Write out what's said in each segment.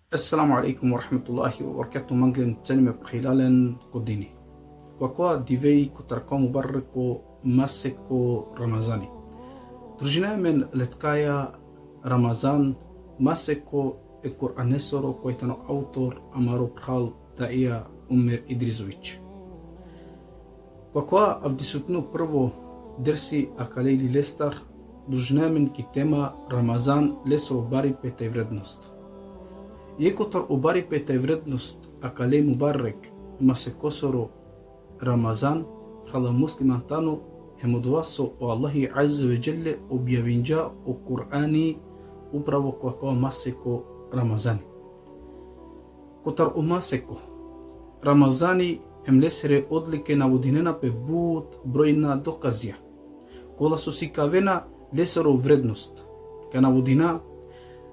السلام عليكم ورحمة الله وبركاته. منجلن تنمي بخلال قديني وقوى ديفي كتركو مبركو ماسكو رمضاني درجنا من لتكايا رمضان ماسكو القرآن سورو كويتانو أوتور أمارو بخال دائية أمير إدريزويتش وقوى أفدسوتنو برفو درسي أكاليلي لستر درجنا من كتما رمضان لسرو باري بيتي вредност. Јекотар убари пета вредност, а кале мубарек масе косоро Рамазан, хала муслиман тану хемудвасо о Аллахи Азza wa Jalla објавинџа о Кур'ани управо која масеко Рамазани. Котар у масеко Рамазани хемлесере одлике наводинена пе буд бројна доказија, кола со сикавена лесеро вредност, ка наводина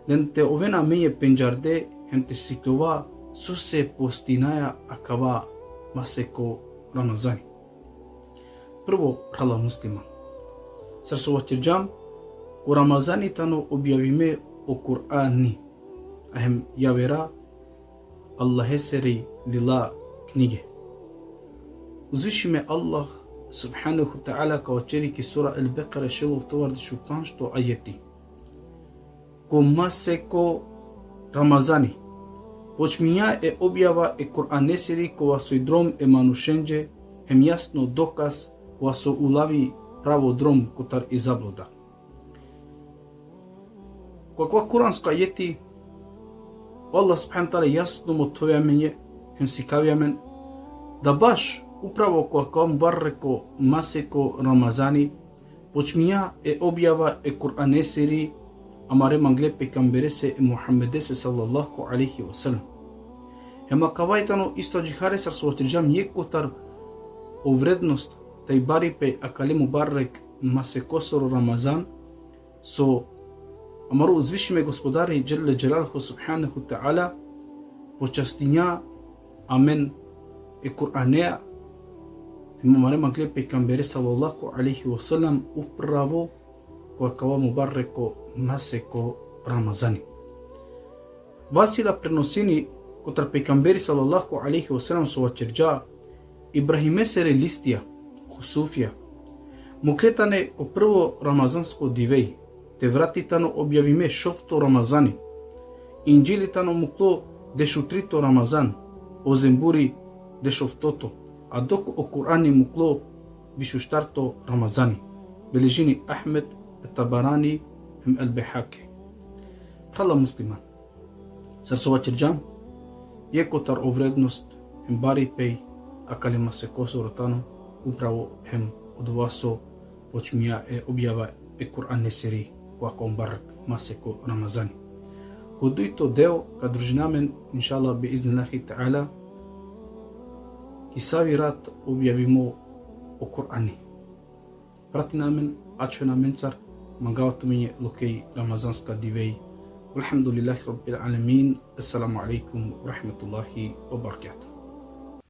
len te ovena meje penjarde hem te sikova suse postinaja akava maseko Ramazani. Prvo hala muslima. Sarsovatirjam ko Ramazani tano objavime o Kur'ani. Ahem javera Allah eseri lila knjige. Uzvišime Allah subhanahu ta'ala kao čeriki sura Al-Baqara ševo vtovardi šupan što ajeti. Ko maseko Рамазани. Почмија е објава е Кур'анесери кога со дром е манушенџе, хем јасно доказ кога со улави право дром котар и заблуда. Кога Куранска јети, Аллах субхана таала јасно му тојамене, хем си кавјамен, да баш управо кога мубарреко масеко Рамазани, почмија е објава е Кур'анесери Амаре мангле пекамбересе Мухаммедесе саллаллаху алейхи ва салам. Ема кавајтано исто џихаре сар суотирџам јекотар о вредност тај барипе акале мубаррек масе косоро Рамазан со амару узвишиме господари Джелле Джелалху субханаху та'ала почастиња амен е Кур'анеа Амаре мангле пекамбере саллаллаху алейхи ва салам управо која мубарреко масеко Рамазани. Васила преносини котар пекамбери салаллаху алейхи ва салам со вачирџа Ибрахиме сере листија, хусуфија. Муклетане ко прво рамазанско дивеј, те вратитано објавиме шофто Рамазани. Инџилитано мукло дешутрито Рамазан, озембури дешофтото, а доку о Кур'ани мукло бишуштарто Рамазани. Бележини Ахмед الطبراني هم البحاكي خلا مسلمان سرسواترجام јекотар о вредност hem бари пеј а калима се косоротано управо hem од васо почмија е објава е Кур'ан сери која кон барак масеко Рамазани. Кодуито дел ка дружинамен иншалла би изнилахи таала ки савират објавимо о Кур'ани. Пратинамен ачунамен цар Мангавато ми локей рамазанска дивеј. Алхамдулиллахи раббил аламин. Ассаламу алейкум ва рахматуллахи ва баракатух.